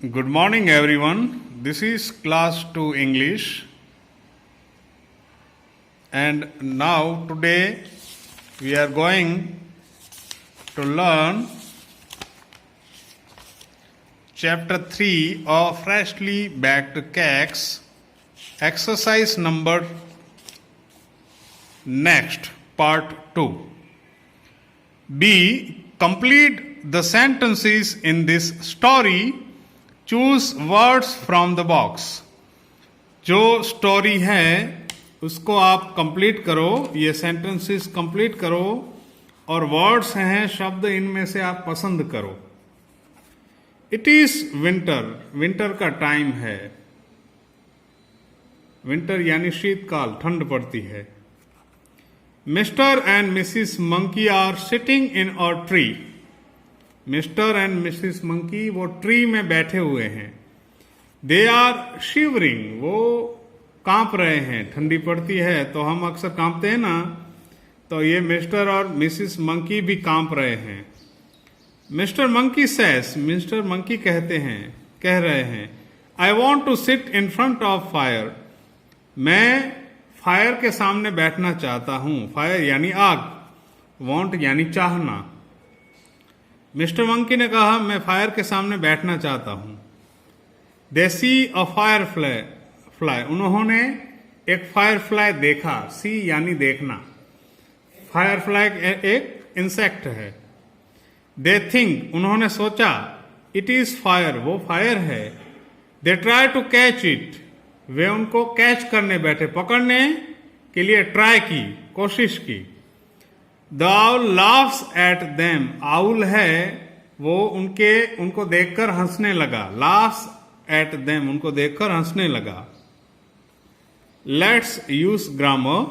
Good morning, everyone. This is class 2 English, and now today we are going to learn chapter 3 of Freshly Baked Cakes, exercise number next, part 2. B. Complete the sentences in this story. Choose words from the box. जो story है उसको आप complete करो, ये sentences complete करो और words हैं, शब्द इनमें से आप पसंद करो. इट इज विंटर, विंटर का टाइम है. विंटर यानी शीतकाल, ठंड पड़ती है. Mister and missus monkey are sitting in a tree. Mister and missus monkey वो ट्री में बैठे हुए हैं. दे आर शिवरिंग, वो कांप रहे हैं. ठंडी पड़ती है तो हम अक्सर कांपते हैं ना, तो ये मिस्टर और मिसिस मंकी भी कांप रहे हैं. Mister monkey says, mister monkey कह रहे हैं, I want to sit in front of fire. मैं फायर के सामने बैठना चाहता हूं. फायर यानी आग, वॉन्ट यानी चाहना. मिस्टर मंकी ने कहा मैं फायर के सामने बैठना चाहता हूं. दे सी अ फायर फ्लाई, उन्होंने एक फायर फ्लाई देखा. सी यानी देखना. फायर फ्लाई एक इंसेक्ट है. दे थिंक, उन्होंने सोचा, इट इज फायर, वो फायर है. They try to catch it, वे उनको कैच करने बैठे, पकड़ने के लिए ट्राई की, कोशिश की. The owl laughs at them, owl है वो उनको देखकर हंसने लगा. लाफ्स एट देम, उनको देखकर हंसने लगा. Let's use grammar.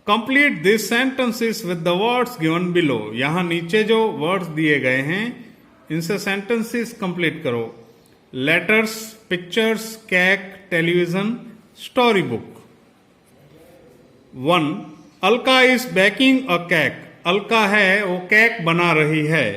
Complete this sentences with the words given below. यहां नीचे जो वर्ड्स दिए गए हैं इनसे सेंटेंसेस कंप्लीट करो. Letters, pictures, cake, television, story book. 1. Alka is baking a cake. Alka है वो केक बना रही है.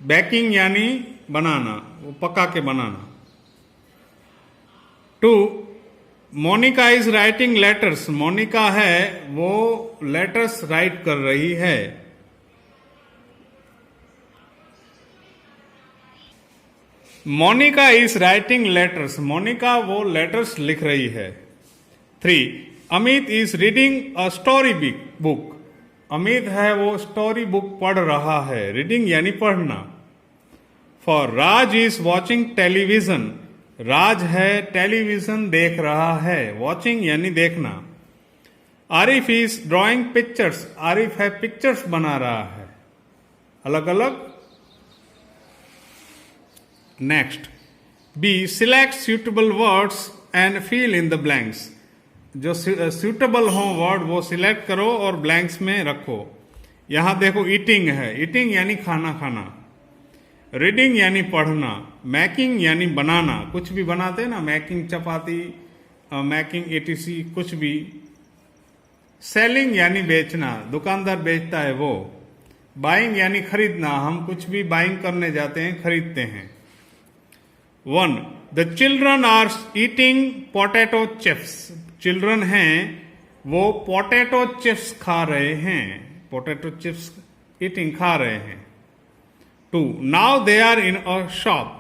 बेकिंग यानी बनाना, वो पका के बनाना. 2. Monica is writing letters. Monica है वो लेटर्स राइट कर रही है. Monica is writing letters. Monica वो लेटर्स लिख रही है. 3. Amit is reading a story book. Amit है वो स्टोरी बुक पढ़ रहा है. रीडिंग यानी पढ़ना. 4. Raj is watching television. Raj है टेलीविजन देख रहा है. वॉचिंग यानी देखना. Arif is drawing pictures. Arif है पिक्चर्स बना रहा है अलग अलग. Next. B. Select suitable words and fill in the blanks. जो सूटेबल हो वर्ड वो सिलेक्ट करो और ब्लैंक्स में रखो. यहां देखो ईटिंग है. ईटिंग यानी खाना खाना. रीडिंग यानी पढ़ना. मेकिंग यानी बनाना, कुछ भी बनाते हैं ना, मेकिंग चपाती, मेकिंग एटीसी, कुछ भी. सेलिंग यानी बेचना, दुकानदार बेचता है वो. बाइंग यानी खरीदना, हम कुछ भी बाइंग करने जाते हैं, खरीदते हैं. 1. The children are eating potato chips. Children हैं वो पोटैटो चिप्स खा रहे हैं. पोटैटो चिप्स ईटिंग खा रहे हैं. 2. Now they are in a shop.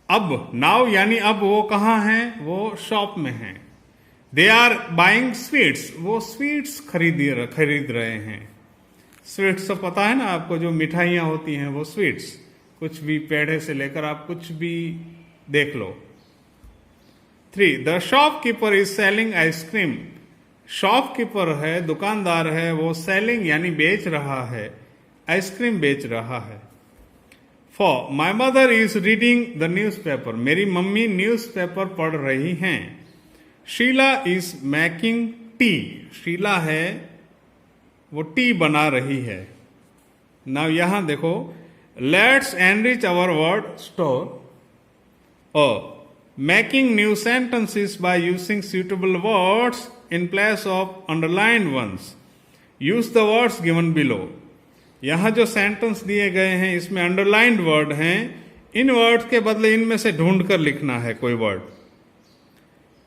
अब, नाउ यानी अब वो कहाँ हैं, वो शॉप में हैं. They are buying sweets. वो स्वीट्स खरीद रहे हैं. स्वीट्स तो पता है ना आपको, जो मिठाइयाँ होती हैं वो स्वीट्स. कुछ भी, पेड़े से लेकर आप कुछ भी देख लो. 3. The shopkeeper is selling ice cream. Shopkeeper है, दुकानदार है, वो सेलिंग यानी बेच रहा है, आइसक्रीम बेच रहा है. 4. My mother is reading the newspaper. मेरी मम्मी न्यूज़पेपर पढ़ रही हैं. Sheela is making tea. Sheela है वो टी बना रही है. नाउ यहां देखो, let's enrich our word store. Making new sentences by using suitable words in place of underlined ones. Use the words given below. यहां जो सेंटेंस दिए गए हैं इसमें अंडरलाइंड वर्ड हैं, इन वर्ड के बदले इनमें से ढूंढ कर लिखना है कोई word.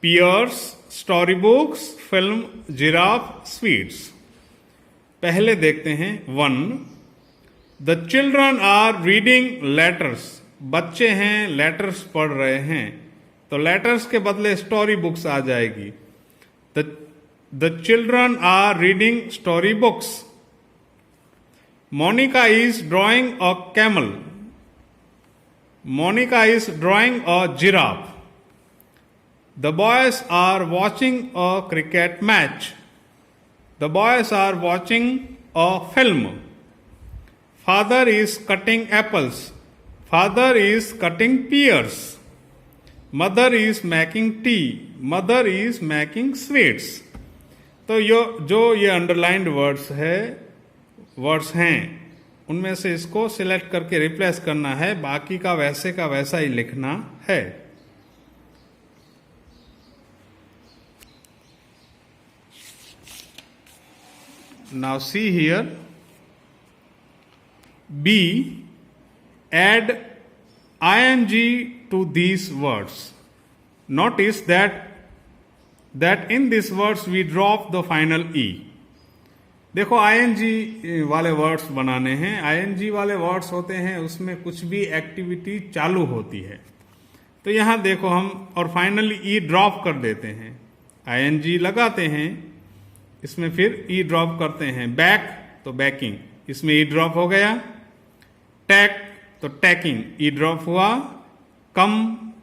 Pears, story books, film, giraffe, sweets. पहले देखते हैं 1। The children are reading letters. बच्चे हैं, लेटर्स पढ़ रहे हैं, तो लेटर्स के बदले स्टोरी बुक्स आ जाएगी। The children are reading story books. Monica is drawing a camel. Monica is drawing a giraffe. The boys are watching a cricket match. The boys are watching a film. Father is cutting apples. Father is cutting pears. Mother is making tea. Mother is making sweets. तो जो ये underlined words हैं उनमें से इसको select करके replace करना है, बाकी का वैसा ही लिखना है। Now see here, B, add ing to these words. Notice that in these words we drop the final e. देखो ing वाले वर्ड्स बनाने हैं। ing वाले वर्ड्स होते हैं उसमें कुछ भी एक्टिविटी चालू होती है, तो यहां देखो हम और फाइनली ई ड्रॉप कर देते हैं। ing लगाते हैं, इसमें फिर ई ड्रॉप करते हैं। बैक तो बैकिंग, इसमें ई ड्रॉप हो गया। टैक तो टैकिंग, ई ड्रॉप हुआ। कम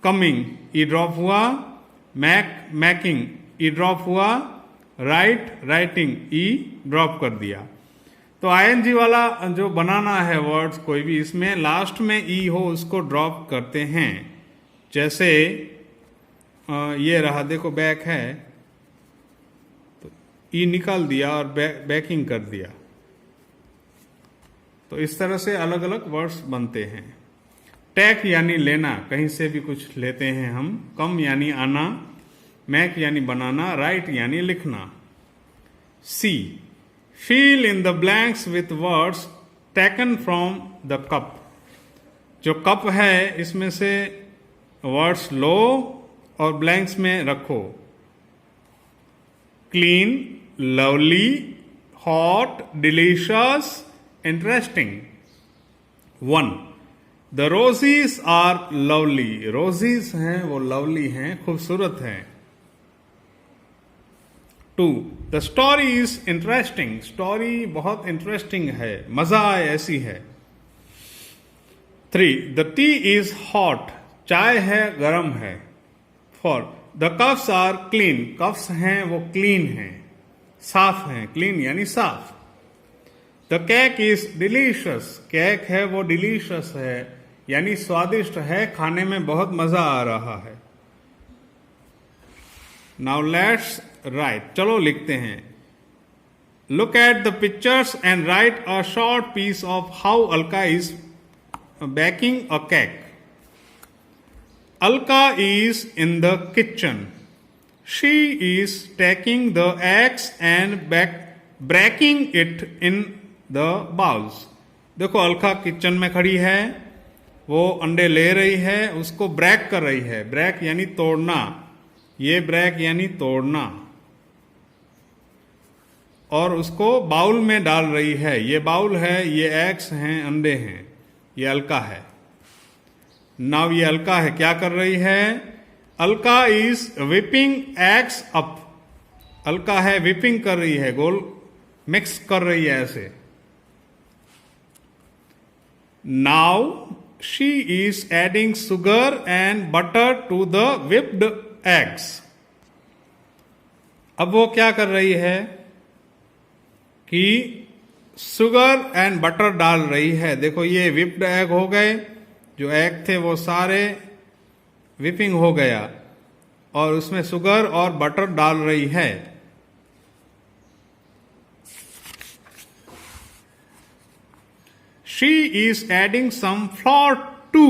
कमिंग, ई ड्रॉप हुआ। मैकिंग, ई ड्रॉप हुआ। राइटिंग, ई ड्रॉप कर दिया। तो आईएनजी वाला जो बनाना है वर्ड्स कोई भी, इसमें लास्ट में ई हो उसको ड्रॉप करते हैं। जैसे ये रहा, देखो बैक है तो ई निकाल दिया और बैकिंग कर दिया। तो इस तरह से अलग अलग वर्ड्स बनते हैं। टैक यानी लेना, कहीं से भी कुछ लेते हैं हम। कम यानी आना। मैक यानी बनाना। राइट यानी लिखना। See, fill in the blanks with words taken from the cup. जो कप है इसमें से वर्ड्स लो और ब्लैंक्स में रखो। Clean, lovely, hot, delicious, interesting. 1. The roses are lovely. Roses हैं वो लवली हैं, खूबसूरत हैं। 2. The story is interesting. Story बहुत इंटरेस्टिंग है, मजा आए ऐसी है। 3. The tea is hot. चाय है, गरम है। 4. The cups are clean. Cups हैं वो क्लीन हैं, साफ हैं। क्लीन यानी साफ। The cake is delicious. Cake है वो डिलीशियस है यानी स्वादिष्ट है, खाने में बहुत मजा आ रहा है। नाउ लेट्स राइट, चलो लिखते हैं। Look at the pictures and write a short piece of how Alka is baking a cake. Alka is in the kitchen. She is taking the eggs and breaking it in the bowls। देखो Alka kitchen में खड़ी है, वो अंडे ले रही है, उसको ब्रेक कर रही है। ब्रेक यानी तोड़ना, ये ब्रेक यानी तोड़ना। और उसको बाउल में डाल रही है। ये बाउल है, ये एग्स हैं, अंडे हैं, ये अलका है। नाउ ये अलका है, क्या कर रही है? Alka is whipping eggs up. Alka है whipping कर रही है, गोल मिक्स कर रही है ऐसे। Now she is adding sugar and butter to the whipped eggs। अब वो क्या कर रही है कि शुगर एंड बटर डाल रही है। देखो ये whipped egg हो गए, जो एग थे वो सारे whipping हो गया और उसमें शुगर और बटर डाल रही है। She is adding some flour too.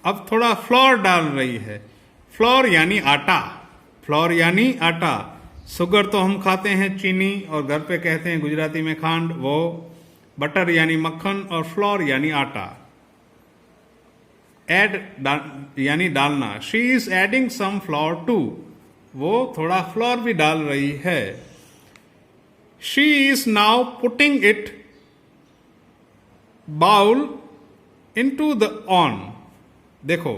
अब थोड़ा फ्लोर डाल रही है। फ्लोर यानी आटा। फ्लोर यानी आटा। शुगर तो हम खाते हैं चीनी और घर पे कहते हैं गुजराती में खांड, वो बटर यानी मक्खन और फ्लोर यानी आटा। ऐड यानी डालना। She is adding some flour too, वो थोड़ा फ्लोर भी डाल रही है। She is now putting it bowl into the on. देखो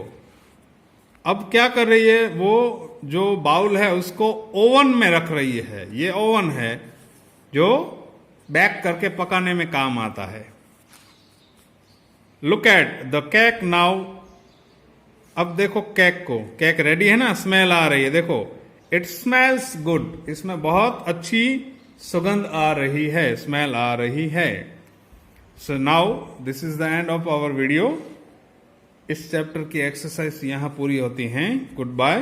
अब क्या कर रही है, वो जो बाउल है उसको ओवन में रख रही है। ये ओवन है जो बेक करके पकाने में काम आता है। Look at the cake now. अब देखो केक को, केक रेडी है ना, स्मेल आ रही है, देखो इट स्मेल्स गुड, इसमें बहुत अच्छी सुगंध आ रही है, स्मेल आ रही है। So now this is the end of our video. इस चैप्टर की एक्सरसाइज यहां पूरी होती हैं। Good bye.